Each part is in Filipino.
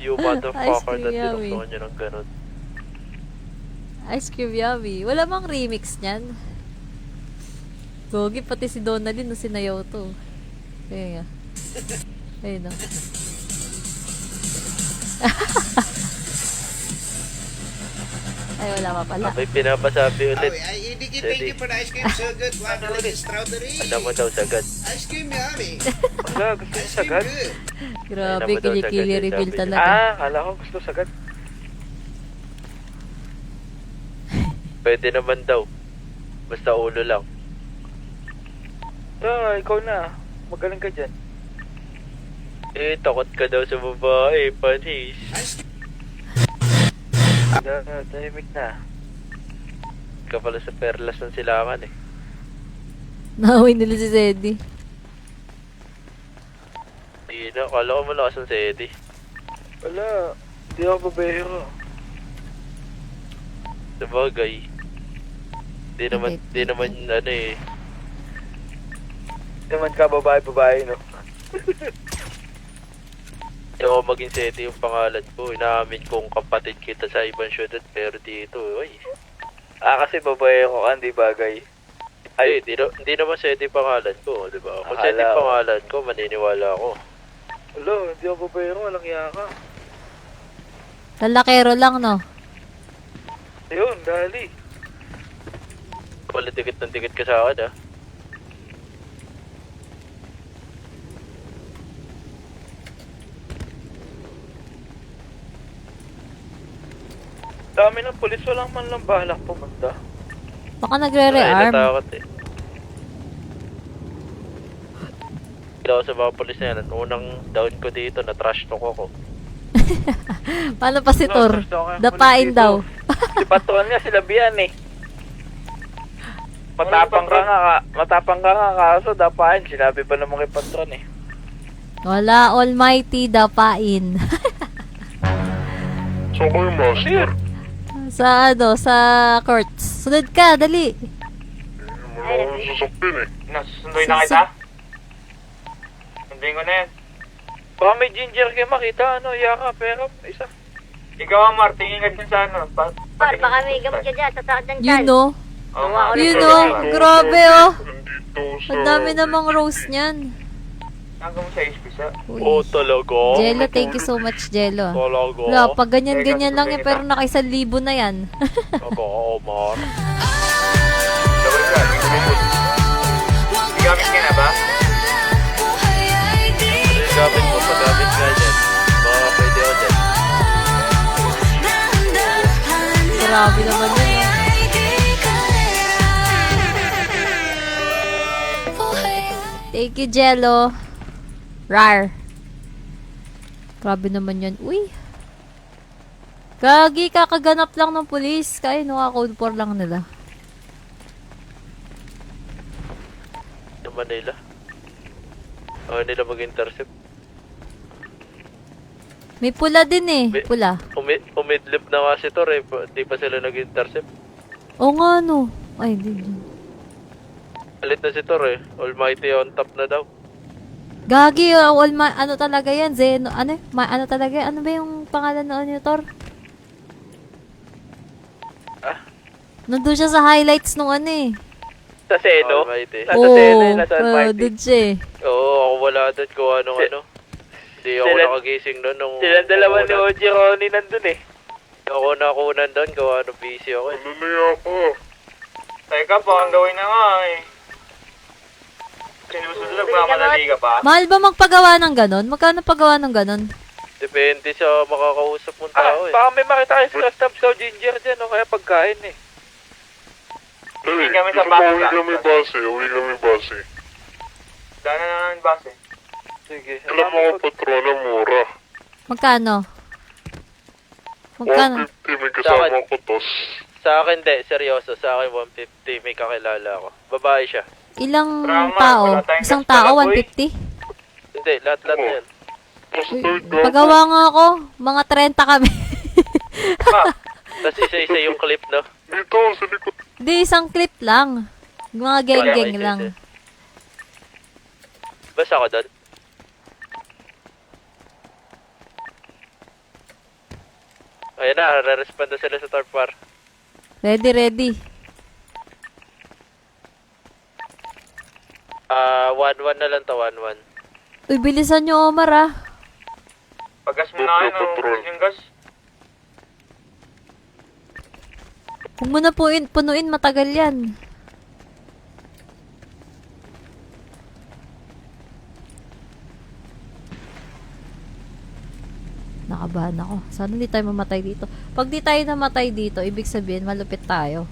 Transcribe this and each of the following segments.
You motherfucker na tinuktukan nyo ng ganun. Ice cream yummy. Wala mang remix niyan. Gogi, pati si Donaldin no sinayaw to. Ayun nga. Ayun no. Ay, wala pa pala. May pinapasabi ulit. Thank you for the ice cream. So good. Watermelon and strawberry. Ano mo daw sagad? Ice cream yummy. Wala, gusto Ice mo cream sagad? good. Grabe, Ay, naman daw kilikili sagad, reveal sabi talaga. niya. Kala ko gusto sagad. Pwede naman daw. Basta ulo lang. Ikaw na. Magaling ka dyan. Takot ka daw sa babae, panis. Ice cream. Tahimik na. Ka pala sa perlas ng silangan eh. Naway nila si Zeddy. Hindi na, kala ko malakas ang si Eddie. Wala, hindi ako babero. Sabagay. Di naman ano eh. Di naman ka babae, no? Hindi ako maging si Eddie yung pangalan ko. Inaamin kong kapatid kita sa ibang syudad, pero dito, ay. Kasi babae ko ka, hindi bagay. Ay, hindi naman si Eddie pangalan ko, di ba? Kung si Eddie pangalan ko, maniniwala ako. Wala, hindi ako babae ko, walang iya ka. Lalakero lang, no? Ayun, dali. Wala tikit ng tikit ka sa akin, ah. Dami ng pulis, walang man lang balak pumunta. Baka nagre-rearm. Ay, natakot eh. Hindi ako sa mga pulis na yan. Ang unang down ko dito, na-trash talk ako. Paano pa si Tor? Dapain daw. Si Patron nga, sila Bian eh. Matapang ka nga kaso dapain. Sinabi pa naman kay Patron eh. Wala, almighty, dapain. So ko yung master. Sa sa courts. Sunod ka, dali. Wala akong sasaktin eh. Nasusunduin na kita? Sunduin ko na yan. Baka may ginger kayo makita, ano, yaka, pero isa. Ikaw, Amar, tingin ka dyan sa ano. Baka may gamot ka dyan, sasakit ng You dyan. know? Oo, Amar. You know? Grabe, oh. Nandito sa... Ang dami namang rose niyan. Hanggang mo sa HP sa... Oo, talaga. Jello, thank you so much, Jello. Talaga. Wala, pag ganyan-ganyan lang yan, pero naka 1,000 na yan. Talaga, Omar. Double ka, hindi ko may gamit ka na ba? Gamit mo, pag-gamit nga dyan. Baka pwede ako dyan. Grabe naman yun, oh. Thank you, Jello. Rar. Grabe naman yan. Uy. Gagi, kakaganap lang ng pulis. Kaya naka-code 4 lang nila. Sa Manila. Ayaw nila mag-intercept. May pula din eh. Pula. Umidlip na nga si Tor eh. Di pa sila nag-intercept. Oo nga, no. Ay, di. Alit na si Tor eh. Almighty on top na daw. Gagi, ano talaga yan? Zeno, ano? Ano talaga yan? Ano ba yung pangalan noon ni Tor? Nandun siya sa highlights nung ano eh. Sa Seno? Almighty. Nasa Oo, Seno eh, nasa Almighty. doon siya eh. Oo, ako wala doon kung anong ano. Hindi ako nakagising doon nung... Silang dalawa ni OG Ronnie nandun eh. Ako nakunan doon kung ano busy ako eh. Ano na yan ako? Teka, baka gawin na nga eh. Sinusunod ba manali ka pa? Mahal ba magpagawa ng ganon? Magkano pagawa ng ganon? Depende sa makakausap mong tao eh. Baka may makita kayo sa stop sa ginger dyan o kaya pagkain eh. Dali, kami sa dito base uwi lang. kami base. Uwi kami base. Dana na namin base. Sige. Alam mo ko patrona mura. Magkano? Magkano? 150 may kasama ko tos. Sa akin de, seryoso. Sa akin 150 may kakilala ako. Babae siya. Ilang Drama, tao? wala tayong Isang gas tao, pala, boy. 150? Hindi, lahat Oo. yan. Mustard ka. Pagawa nga ako. Mga 30 kami. Tapos isa-isa yung clip, no? Dito, sa likod. Di, isang clip lang. Mga geng-geng Isa-isa. lang. Basta ako doon. Ayun na, re-respond na sila sa third par. Ready, ready. 1-1 na lang to, 1-1. Uy, bilisan nyo, Omar, ah. Paggas mo na kayo, Patrol. yung gas. Huwag mo na punuin, matagal yan. Nakabahan ako. Sana hindi tayo mamatay dito. Pag di tayo namatay dito, ibig sabihin, malupit tayo.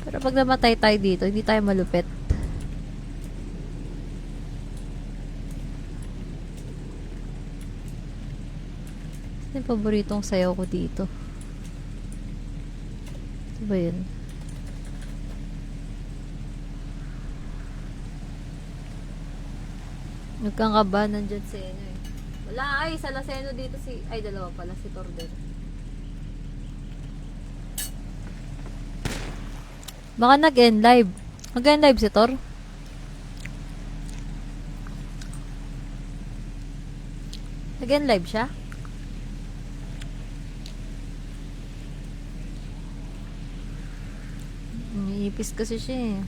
Pero pag namatay tayo dito, hindi tayo malupit. Ano yung paboritong sayaw ko dito? Ano ba yun? Nagkangaba, nandyan si ano eh. Wala ay, sa Laseno dito si... Ay, dalawa pala, si Torden. Baka nag-end live. Nag-end live si Tor? Nag-end live siya? Ipis kasi siya eh.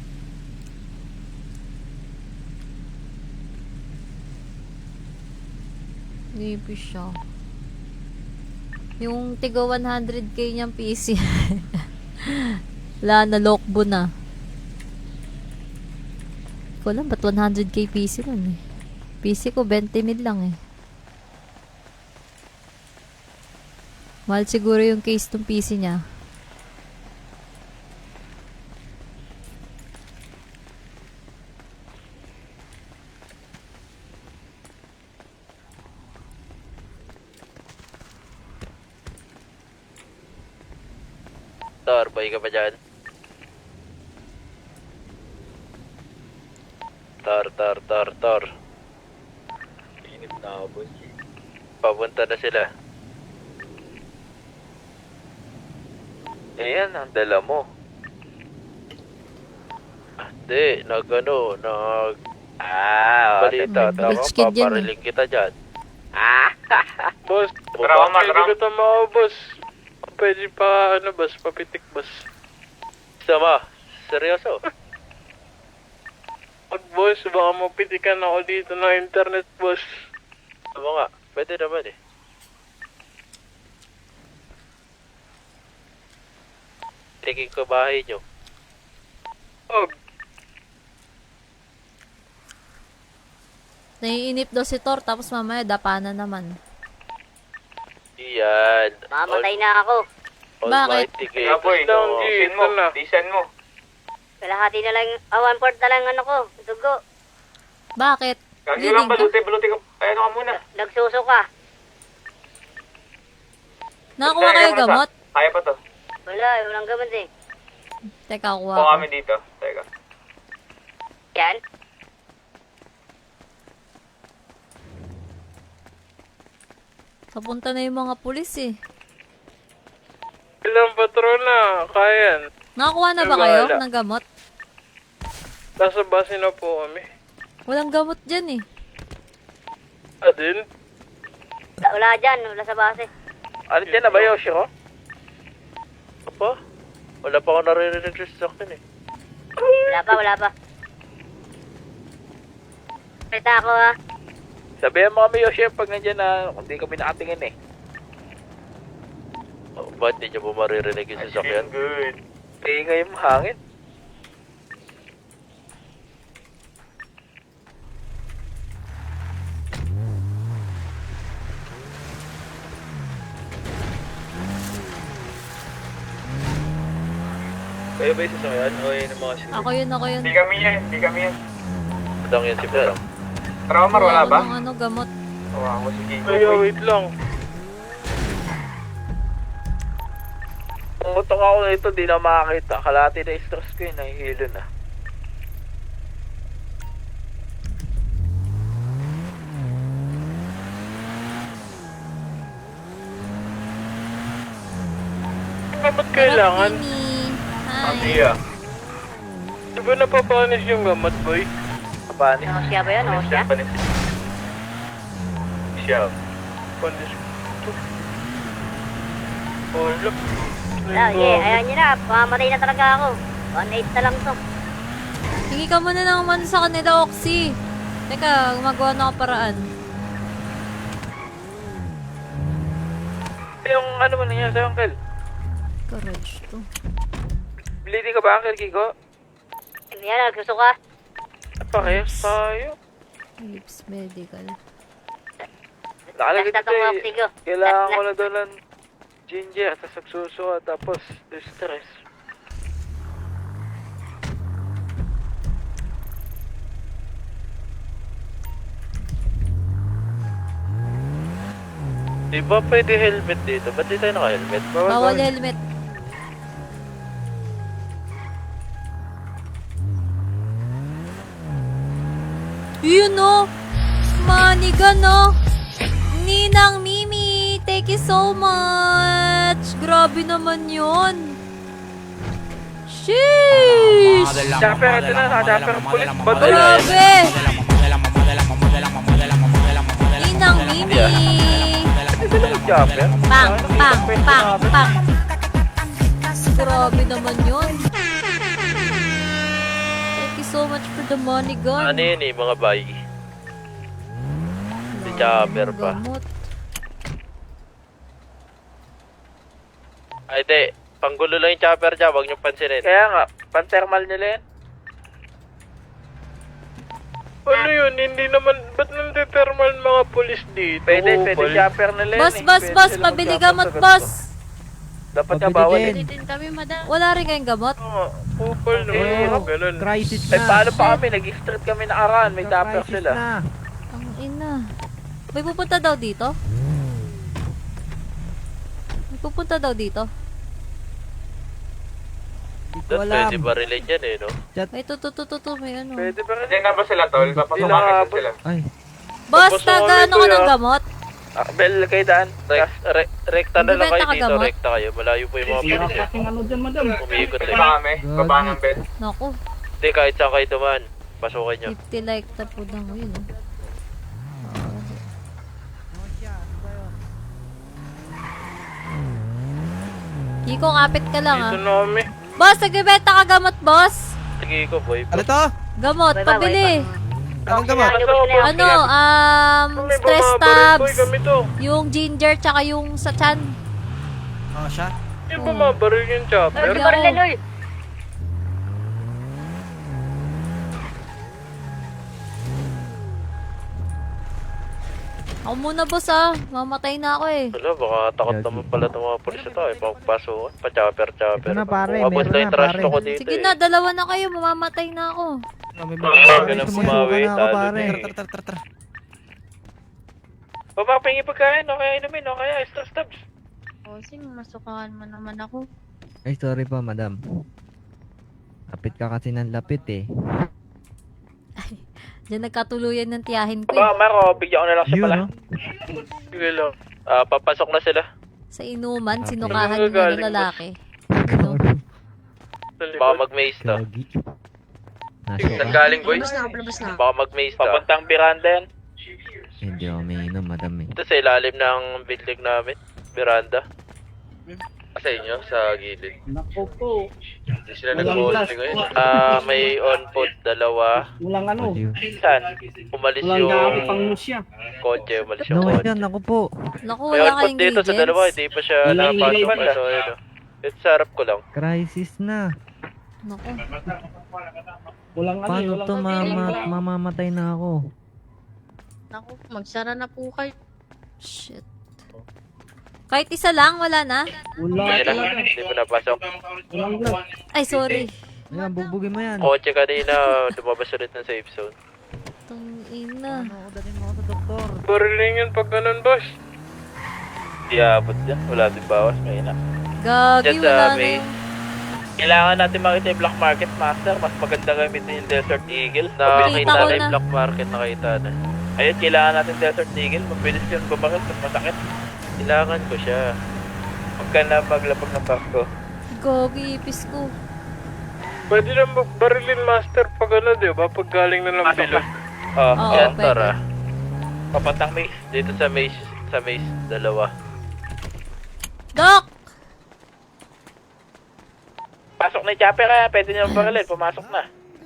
Ipis siya. Yung tiga 100k niyang PC. Wala na, lokbo na. Hindi ko alam, ba't 100k PC nun eh. PC ko 20 mil lang eh. Mahal siguro yung case ng PC niya. Tor, boy ka pa dyan? Tor. Inip na ako, boss. Papunta na sila. Ayan, ang dala mo. Hindi, balita. Rich Tama, kid yan eh. papariling kita dyan. Boss, Tara, Omar, pwede tara. ko tama, boss. Pwede pa, boss, papitik, boss. Sama, seryoso. Pag, boss, baka mapitikan ako dito ng internet, boss. Sama nga, pwede naman eh. Tingin ko bahay nyo. Oh, Naiinip daw si Tor, tapos mamaya dapa na naman. Iyan. Mamatay na ako. Bakit? Almighty Kaya, boy, Down, G. disin mo. Ito na. Disan mo. Kalahati na lang, 1/4 na lang ano ko, dugo. Bakit? Kagi Bleeding lang, ka? baluti ka. Ay, ano ka muna. Nagsuso ka. Nakakuha kayo Teka muna, gamot? Kaya pa to. Wala, walang gamot eh. Teka, kuha Kuha ko. kami dito. Teka. Yan. Papunta na yung mga pulis eh. ilang patrol na, kaya. Nakakuha na ba Wala. kayo ng gamot? Nasa base na po kami. Walang gamot dyan eh. Adin? Wala dyan, wala sa base. Ano dyan na ba, Yoshi ko? Apa? Wala pa ako naririnig sa akin eh. Wala pa. Kita ako ha. Sabihan mo kami, Yoshi, pag nandyan na, hindi kami nakatingin eh. Oh, ba't di nyo ba maririnig yung sasakyan? Good. Tingay mo hangin. Kayo ba yung sasakyan? O yun ang mga sila? Ako yun. Hindi kami yan. Budang yan si Budang. Tara, Omar, wala ba? Ng ano, gamot. Oo, ako sige. Kaya, wait lang. Pumutok ako nito, di na makakita. Kalati na stress ko yun, nahihilo na. Ba't kailangan? Mimi. Ang Hi. iya. Di ba napapanis yung gamot, boy? Kapanis. Nausya ba yun? Nausya? Siya. Panis. Wala. Wala, ayan nyo na. Pamamatay na talaga ako. 1-8 na lang to. Hingi ka muna ng man sa kanila, Oxy. Teka, gumagawa na ako paraan. Yung ano mo nangyari sa'yo, Uncle? Courage to. Bleeding ka ba, Uncle Kiko? Hindi na, gusto ka. Pakayos tayo. Lips medical. Nakalagay Last na dito tong eh. oxy ko. Kailangan ko na daw ng ginger, tapos nagsusuka, tapos stress. Di ba pwede helmet dito? Ba't di tayo naka-helmet? Bawal helmet. Yun no! Maniga no! Ninang Mimi! Thank you so much! Grabe naman yun! Sheesh! Chopper, ito na, chopper pulis. Grabe! Ninang Mimi! Chopper? Pang! Pang! Pang! Pang! Grabe naman yun! Thank you so much for the money gun. Ano yun eh, mga bay? Si Chopper pa. Gamot. Ay, di. Panggulo lang yung chopper dyan, huwag niyong pansinin. Kaya nga, pan-thermal nila yan. Ano yun? Hindi naman, ba't nanditermal mga polis dito? Pwede Kupal. chopper nila yan Boss, eh. boss, Pwede boss, silang pabili mag-chopper gamot, sa ganito. boss. Dapat nga bawal eh. Din kami, madam. Wala rin kayong gamot? Oo, kupal naman mga ganun. Crisis Eh, paano pa kami? Nag-street kami nakaraan, may chopper sila. Ang ina. May pupunta daw dito? May pupunta daw dito? Doon pwede barilin yan eh, no? May tututututu, may ano. Pwede barilin. Hindi na ba sila, tol? Papasok kami sila. Boss, Tapos taga ano ka ulit, ng gamot? Bel, kay Daan. Rekta na lang kayo Magbebenta ka dito, gamot? rekta kayo. Malayo po yung mga pulis eh. Umiikot eh. Iba kami, baba ng bed. Naku, Hindi, kahit saan kayo dumaan. Pasukin nyo. 50 like na po na ko yun. Kiko, kapit ka lang Dito ah. na kami. Boss, nagbebenta ka gamot, boss? Sige ko, boy. Ano to? Gamot, pabili. Anong gamot? Ano, May stress bumabaril, boy, tabs, kami to. yung ginger, tsaka yung sa chan. Oh, siya? Yung bumabaril yung chopper. Ay, barilan, oy. Ako muna, boss ah. Mamatay na ako eh. Wala, baka takot naman pala itong mga pulis ito eh. Pagpasukan, pa-chopper. Ito na, pare, Kung abot meron na yung na, trash pare. talk ko dito Sige eh. na, dalawa na kayo. Mamamatay na ako. Huwag na pumawi, talo na pare. eh. Papapingi pagkain, o kaya inumin, o kaya extra stabs. Bossing, masukahan mo naman ako. Ay, sorry pa, madam. Lapit ka kasi ng lapit eh. Diyan nagkatuluyan ng tiyahin ko Ba, eh. Maro, bigyan ko na lang siya Yun, pala. no? Sige lang. Papasok na sila. Sa inuman, Okay. sinukahan Ano yung galing, mga lalaki. Sa Baka likod. mag-maze to. Gagi. Saan galing, boy? Baka mag-maze to. Papuntang Miranda yan. Hindi ako umiinom, madam eh. Ito sa ilalim ng building namin. Miranda. Sa inyo, sa gilid. Nako po. Hindi sila Walang nag-voting glass. ngayon. May on-pod, dalawa. Walang ano. Saan? Umalis Walang gamit yung pang musya. kotse, umalis yung No, kotse. yan, ako po. Naku, May wala on-pod kayong dito sa dalawa, ingredients. hindi pa siya Walang napasok pa. ingredients. So, ano. Ito sa harap ko lang. Crisis na. Naku. Walang ano. Paano Walang to mamamatay na ako? Naku, magsara na po kayo. Shit. Kahit isa lang, wala na? Wala Hindi na, talaga. hindi mo napasok. Walang glass. Ay, sorry. Ayan, bubugin mo yan. Kotse kanina, lumabas ulit ng safe zone. Tang ina. Ano, dalhin mo ako sa doktor. Barilin yun pag ganun, boss. Hindi abot dyan, wala din bawas, may ina. Gagi, Diyan sa wala na may- yung... Kailangan natin makita yung Black Market Master. Mas maganda gamitin yung Desert Eagle. Nakita Nakita ko na na. yung Black Market, nakita na. Ayun, kailangan natin Desert Eagle. Mabilis yun bumakit, mas masakit. Kailangan ko siya. Huwag ka na maglapag ng barko. Gagi, ipis ko. Pwede na barilin master pag ano, di ba? Pag galing na ng bilog. Oh, Oo, yan, pwede. tara. Papatang maze. Dito sa maze, dalawa. Doc! na yung chopper ha. Pwede nyo barilin. Pumasok na.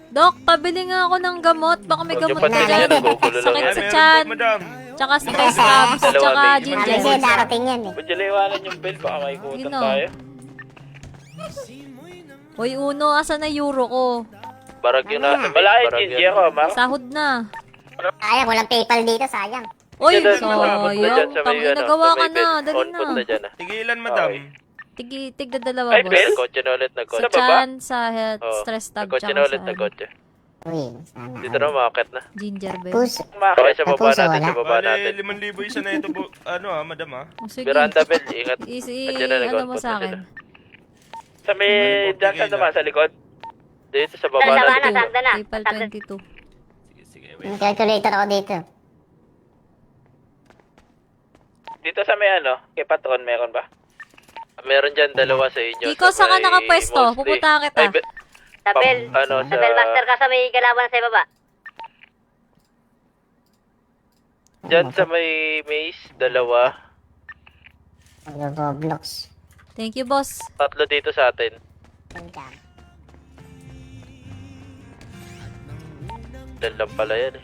Dok, pabili nga ako ng gamot. Baka may Huwag gamot yung ka patingin dyan. yan. Nagugulo lang Sakit yan. sa chan. Tsaka stress crabs. Dalawa, Tsaka babe. ginger. Hindi, darating yan eh. Ba't iwanan yung bell? Baka maikutan Yun, oh. tayo. Hoy, Uno, asa na euro ko? Barag yun nasa. Wala yung ginger ko, Mar. Sahod na. Sayang, walang PayPal dito, sayang. Uy, Dyan, sayang. Tangin, nagawa ka na. Dali On foot na na. dyan ah. Tigilan, madam. Tigda dalawa, Ay, bell? boss. Kotse na ulit. Sa Nagkotse. Sa baba? chan, sa health, Oo. stress tab, Nagkotse tsaka na ulit. sa Nagkotse. Uy, sana. Dito na, makakit na. ginger bell. Puso. Okay, sa baba Puso, natin. wala. Sa baba Bale, natin. 5,000 isa na ito, madam, ha? Oh, sige. Miranda bell. Ingat. Easy, Andiyan na, ano nag-on mo foot sa na akin? sila. Sa may dyan sa naman, sa likod. Dito sa baba Sa baba natin. na, sakda na. PayPal Sakda. 22. Sige, May calculator ako dito. Dito sa may ano, kay Patron, meron ba? Meron dyan dalawa sa inyo. Kiko, sa saan ka may nakapwesto? mostly. Pupuntahan kita. Ay, Sa bell. ano, Sa bellmaster ka sa may kalaban sa baba. Dyan sa may maze, dalawa. Roblox. Thank you, boss. Tatlo dito sa atin. Welcome. Dyan lang pala yan eh.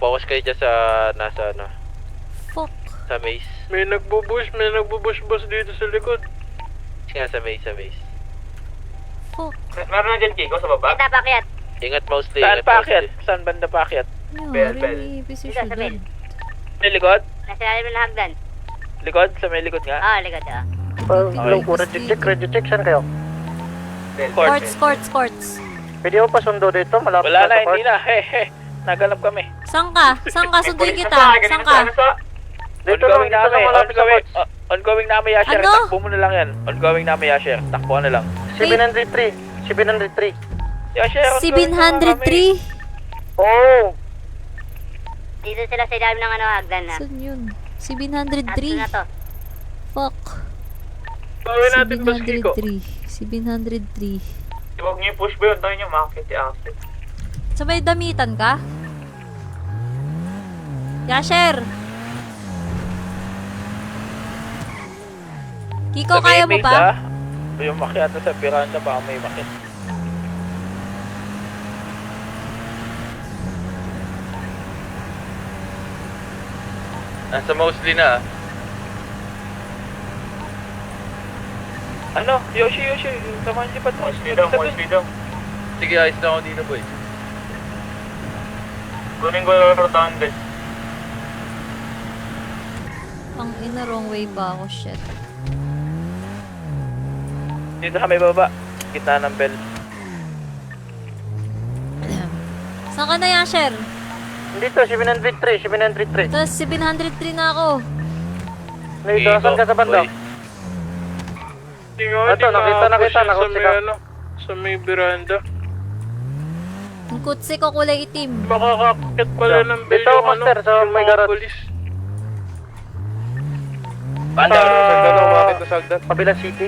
Focus kayo dyan sa nasa ano, Fuck. sa maze. May nagbubush boss dito sa likod. Sige sa maze, sa maze. Fuck. Meron na dyan, Kiko, sa baba? Ito, pakyat. Ingat mostly, Saan ingat paakyat? mostly. Saan banda paakyat? Yari, busy Dito, sa siya bell. dun. May likod? Nasa ilalim ng hagdan. Likod? Sa may likod nga? Ah, likod ah. Okay. saan kayo? Courts. Pwede mo pa sundo dito? Malapit wala na, hindi na. He. Naganap kami. Saan ka? Sunduin kita. Saan ka? Dito ongoing na kami. Ongoing na kami, Yasher. Ano? Takbo mo na lang yan. Ongoing na kami, Yasher. Takbo na lang. 703. 703. Yasher, ongoing na kami. 703? Oo. Dito sila sa ilalim ng ano, hagdan na. Saan yun? Tatlo 703? na to. Fuck. Bawin natin, boss Kiko. 703. Huwag niyo push ba yun? Tayo niyo makakit si Axel. So may damitan ka? Yasher! Kiko, Sa may kaya mo maze, pa? Yung makyat sa piranda, baka may makyat. Nasa mostly na ah. Ano? Yoshi. Samahan si Patron. Sige, ayos na ako dito boy. Kunin ko yung rotahan din. Ang ina, wrong way pa ako, shit. Dito kami baba. Gitna ng bell. Saan ka na, Yasher? Dito, 703. Tapos 703 na ako. Saan ka sa banda? Hindi nga, Ito, nakita, nakapos yun nakauti sa ka. may ano, sa may veranda. Ang kutsi ko kulay itim. Makakakit pala ng bell Dito, yung ano, master, sa yung may mga garage. polis. Kabilang city.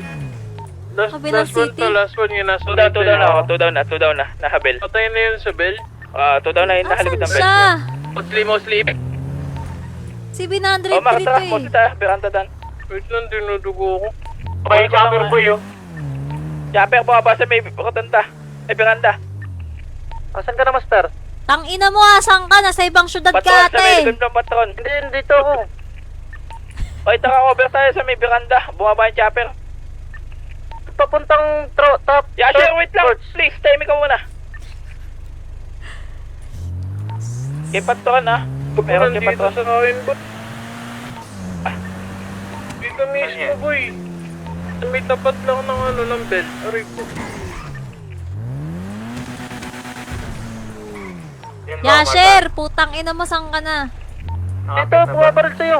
Kabilang city. Last one yun, nasa 2 down na ako. 2 down na. Naka-bell. Patay na yun sa bell. 2 down na yun. Nakalikod Asan ng bell. siya? Mostly. 703 Makatara. to Mostly eh. tayo. Piranda dan. Wait lang, dinudugo ko. Okay, chopper po yun. Chopper, bumaba sa may katanda. May piranda. Asan ka na, master? Tang ina mo, asan ka? Nasa ibang syudad ka Patron, sa may ate. likod ng patron. Hindi, dito ako. Oy, taka-over tayo sa may piranda. Bumaba yung chopper. Papuntang top. Yasher, wait lang. Please, timing ka muna. Kay patron, ha? Meron kay Dito patron. sa kain ba? Dito mismo, boy. Sa may tapat lang ng ano, ng bell. Aray po. Yasher, putang ina mo, saan ka na? Dito, bumabaril sa'yo.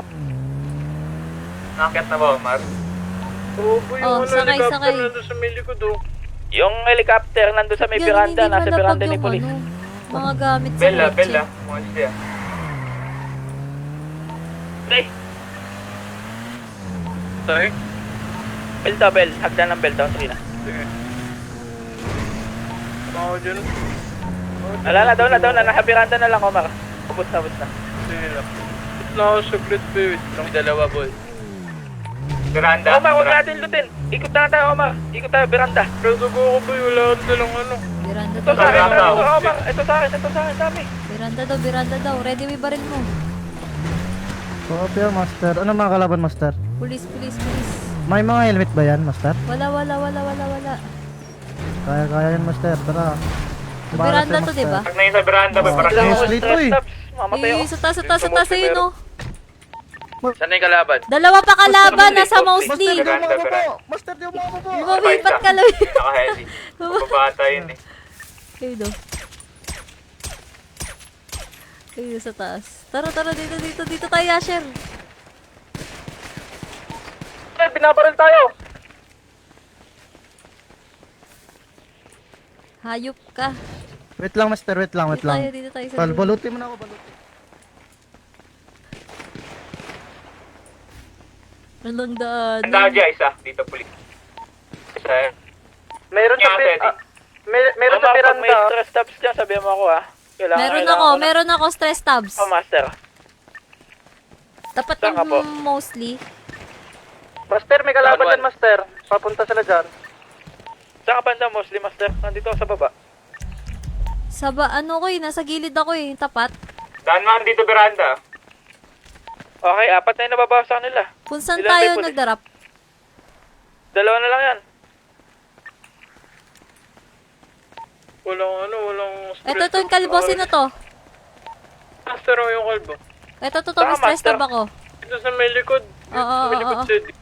Nakakit na ba, Omar? Oo, boy, Oh, yung ano, sakay, helicopter sakay. nandun sa may likod, oh. Yung helicopter nandun sa may Yan, piranda. hindi Nasa malapag piranda ni yung police. ano, mga gamit sa Bella, kotse. Bella. Mostly ah. Hey, Sorry? bell to, bell. Hagdan ng bell. Down 3 na. Sige. Ako dyan. Wala na, down na. Nasa piranda na lang, Omar. Ubus na. kanina. Ba't na ako saglit, babe? Yung dalawa, boy. Veranda. Omar, huwag natin lutin. Ikot na tayo, Omar. Ikot tayo, beranda. Pero sugo ko ba yung wala akong dalang ano? Biranda Ito daw. sa akin, Beranda. ito, Omar. Ito sa akin, dami. Biranda daw. Ready may baril mo. Copy, master. Ano mga kalaban, master? Pulis. May mga helmet ba yan, master? Wala. Kaya yan, master. Tara. Sa biranda to, diba? Pag na yun sa veranda, may parang Lang ako Mostly to stress eh. tabs. Mamatay ako. Sa taas, ayun oh. Saan na yung kalaban? Dalawa pa kalaban, nasa mostly. veranda, veranda. Master, di mo ako. Lumawipat ka lang. Naka-heavy. Mababata yun eh. Ayun oh. Ayun sa taas. Tara, dito tayo, Asher. Binabaril tayo. Hayop ka. Wait lang, master. Wait lang. Dito tayo sa dulo. Balutin mo na ako, balutin. Walang daan. Handa dyan, isa. Dito, pulis. Isa. Meron sa pit- meron Omar, pag may stress tabs dyan, sabihan mo ako ha. Meron ako stress tabs. Oh, master. Dapat Saan ka po? yung mostly. Master, may kalaban One. dyan, master. Papunta sila dyan. Saan ka banda mostly, master? Nandito ako sa baba. Ano ko nasa gilid ako tapat. Daan man dito, veranda. Okay, 4 na yung nababawas sa kanila. Kung saan Ilan tayo may pulis? nagdarap? 2 na lang yan. Walang stress. Ito yung kalbo, sino to? Master ako yung kalbo. Ito, may stress master. tab ako. Ito sa may likod. Oo. May likod city.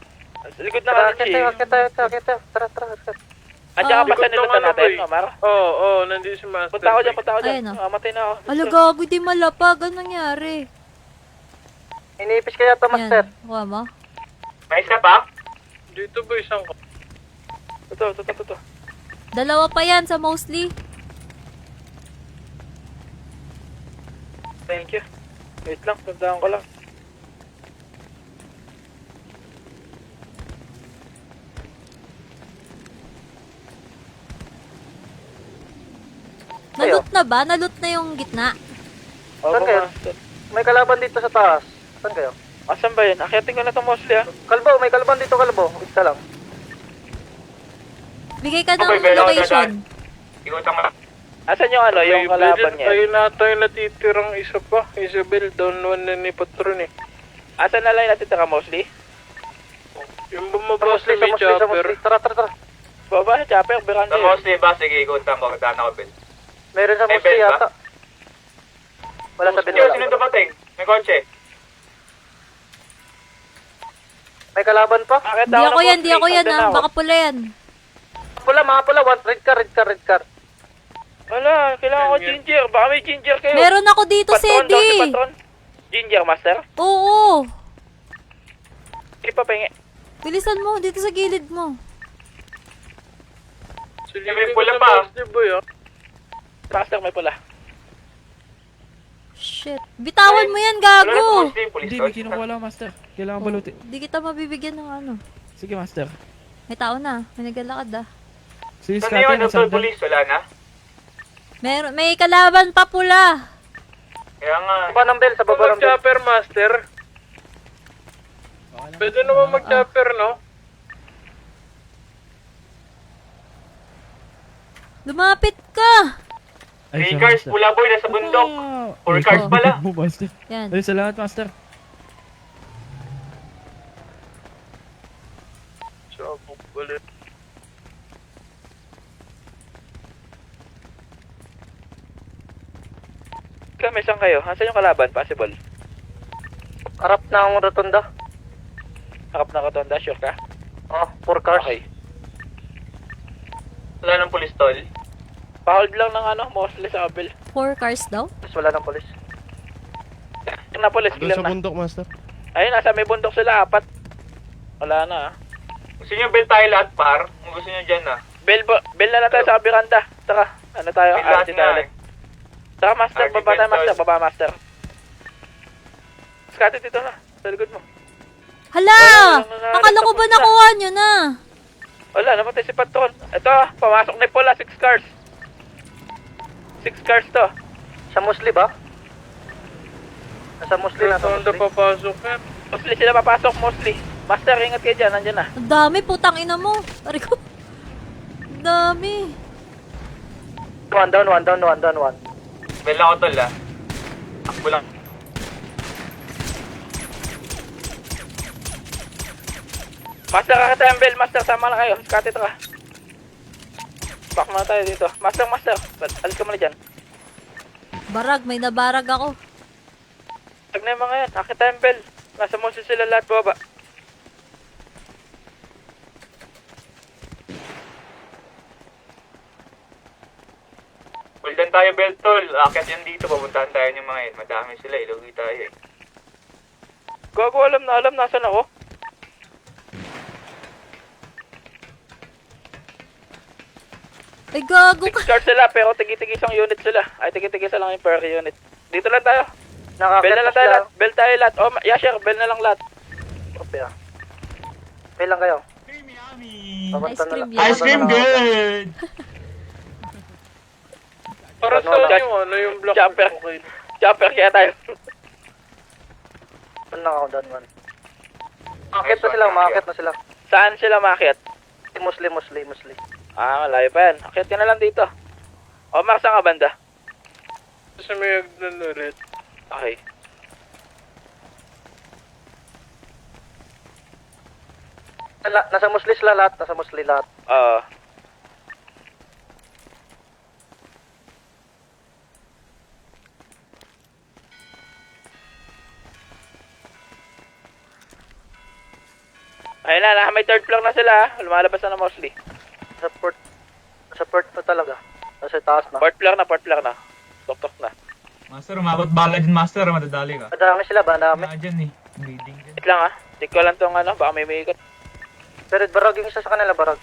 Sa likod na kami, Chi. Kita. Tara. At saka pa sa Likod ng nilutan ano, natin, boy. Omar. Oo, nandito si Master. Punta ako dyan. Ayun, oh. Matay na ako. Ala, gago, di malapag. Anong nangyari? Iniipis kaya to, master. Yan, kuha mo. May isa pa? Dito ba isang ka? Ito. Dalawa pa yan sa mostly. Thank you. Wait lang, tandaan ko lang. Naloot na ba? Naloot na yung gitna. Saan kayo? master. May kalaban dito sa taas. Saan kayo? Asan ba yun? Akyatin ko na ito mostly ha. Kalbo, may kalaban dito, kalbo. Isa lang. Bigay ka ng Okay, pero location. Ikutan mo. Asan yung yung kalaban niya? Ayun na tayo natitirang isa pa. Isabel, down one na ni Patron eh. Asan na lang yung natitira mostly? Yung bumaba sa may chopper. Tara. Baba, chopper, beranda Sa yun. mostly ba? Sige, ikutan ko. Daan ako, Ben. Meron sa May mostly bell ba? yata. Wala sa Sino binila. sino dumating? May kotse. May kalaban pa? Di ako yan ah. Baka pula yan. Mga pula. Red car. Wala, kailangan ko ginger. Baka may ginger kayo. Meron ako dito, Patron daw si Sedi. Patron. Ginger, master? Oo. Ipapengi. Bilisan mo, dito sa gilid mo. Silipin pula ko pa. sa Master Boy ah. Master, may pula. Shit. Bitawan mo yan, Wala na sa gago. mostly, pulis. Hindi, may kinukuha lang, master. Kailangan balutin. Di kita mabibigyan ng ano. Sige, master. May tao na. May naglalakad ah. Sige, Saan Scotty, yun? ang Dr. sandal. Pulis, wala na. May kalaban pa pula. Kaya nga. Baba ng bell, sa Kung baba ng bell. mag-chopper, Master. Pwede naman mag-chopper, no? Lumapit ka. 3 cars, pula boy, nasa bundok. 4 cars pala. Mo, master. Yan. Ay, salamat, master. Sabog ulit. Kami, saan kayo? Asan yung kalaban? Possible. Harap na ang rotunda. Harap na katonda, sure ka? Oh, 4 cars. Okay. Wala ng pulis tol. Pa-hold lang ng mostly sa kabel. 4 cars daw? Tapos wala ng polis. Na police, clear na. bundok, master. Ayun, nasa may bundok sila, 4. Wala na Gusto nyo bell tayo lahat, par? Kung gusto nyo dyan, Bell na lang tayo sa kabiranda. Tara, tayo? Bell lahat RT nga, tayo ulit. Tara, master, RT baba tayo, bell master, tayo. baba, master. Scotty, dito na, sa likod mo. Hala! Wala, Akala ko ba tapos na. nakuha nyo na? Wala, namatay si Patron. Ito, pamasok na yung pula, 6 cars. 6 cars to. Sa mostly ba? Nasa Musli, nasa Saan na Musli. papasok yan? Mostly sila papasok, mostly. Master, ingat kayo dyan, nandyan na. Ang dami, putang ina mo. Pare ko. Ang dami. One down. Bell ako tol ah. Takbo lang. Master, kakatembel, Master, sama na kayo. Skatito ka. Back muna tayo dito. Master, alis ka muna dyan. Barag, may nabarag ako. Tag na yung mga yan, kakatembel. Nasa Musli sila lahat, baba. Puldan tayo bell tol. Akit yan dito. Papuntahan tayo ng mga yan. Madami sila. Ilugi tayo eh. Gago, alam na, nasan ako? Ay, gago ka. 6 cars sila, pero tigi-tigi isang unit sila. Ay, tigi-tigi isa lang yung per unit. Dito lang tayo. Bell na lang tayo lahat. Bell tayo lahat. Oh, Yasher, bell na lang lahat. Okay ah. Bell lang kayo. Ice cream yan. Ice cream good! Para saan yung ano yung block? Jumper. Okay. Jumper kaya tayo. Doon lang ako, doon man. Umakit na sila. Saan sila maakyat? Musli. Ah, malayo pa yan. Akyat ka na lang dito. O, Mark, saan ka banda? Sa may agdan ulit. Okay. Nasa Musli sila lahat, Oo. Ayun na, may third floor na sila ha. Lumalabas na mostly. Sa port na talaga. Nasa taas na. Fourth floor na. Tok na. Master, umabot bala din master. Madadali ka. Madami sila ba? Madami. Dyan eh. Bleeding dyan. Wait lang ha. Tik ko lang tong ano, baka may ikot. Pero barag yung isa sa kanila, barag.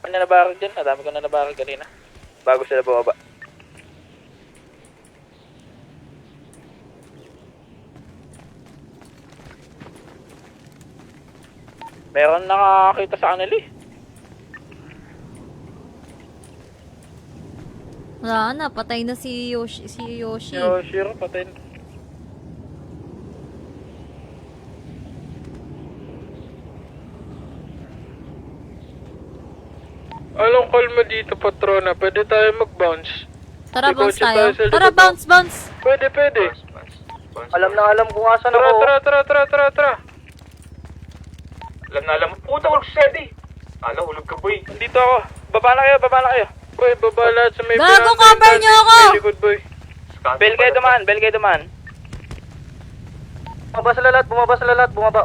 Ano na nabarag dyan? Nadami ko na nabarag kanina. Bago sila bumaba. Meron nakakita sa kanila eh. Wala na, patay na si Yoshi. Shiro, patay na. Anong call mo dito, patrona? Pwede tayo mag-bounce. Tara, May bounce kotse tayo. sa Tara, likod. bounce. Pwede. Alam na alam kung asan Tara. ako. Tara. Alam mo. Puta, hulog siya di. Ala, hulog ka boy. Dito ako. Baba na kayo. Boy, baba lahat sa may Gago, veranda. cover niyo ako! May likod, boy. Bell kayo dumaan. Bumaba sila lahat. Bumaba.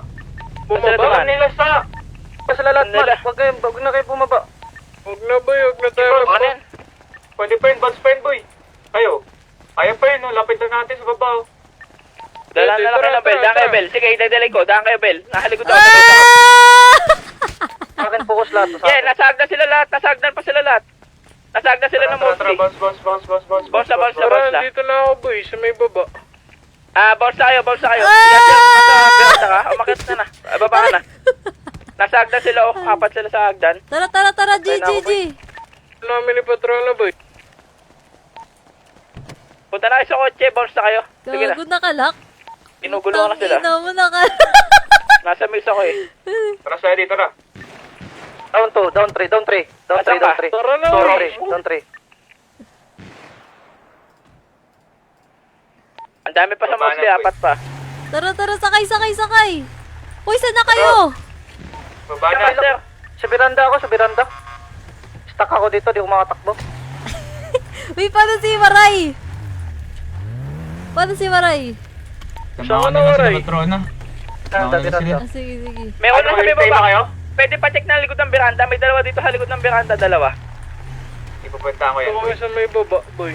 Bumaba nila sa... Bumaba sila lahat, man. Nila. Wag na kayo bumaba. Huwag na, boy. Huwag na tayo Ano mag- yan? Pwede pa yun, bounce pa yun boy. Kayo. Kaya pa yun, no? Lapit na natin sa baba. Oh. Dalaan na lang kayo ng Bell. Tara. Daan kayo, Bell. Sige, idadalay ko. Daan kayo, Bell. Nakalikod ako. Ah! Akin focus lahat. Yeah, nasagdan sila lahat. Nasagdan pa sila lahat. Nasagdan sila ng Tara, mostly. bounce. Bounce na. Tara, dito na ako, boy. Sa may baba. Bounce na kayo. Umakit na. Baba ka na. Nasagdan sila o kapat sila sa hagdan. Tara, GG. Namin ni patrona, boy. Punta na kayo sa kotse. Bounce na kayo. Sige na. Gago nakalak. Pinugulungan na sila. Tangina mo nakalak. Nasa mix ako eh. Tara, Sedi, tara. Down 3. Down 3. Asan ka? Tara na, Down boy. 3. Down 3. Ang dami pa sa Baba na, mostly. boy. Apat pa. Tara, sakay. Uy, saan na kayo? Baba na. Master. Sa biranda. Stuck ako dito, di ako makatakbo. Uy, paano si Maray? Saan na sila patrona? Biranda. Ah, sige. Meron na kami Stay ba baba. kayo? Pwede pa check na likod ng beranda. May dalawa dito sa likod ng beranda. Dalawa. Ipupunta ko yan. Ito kami sa may baba, boy.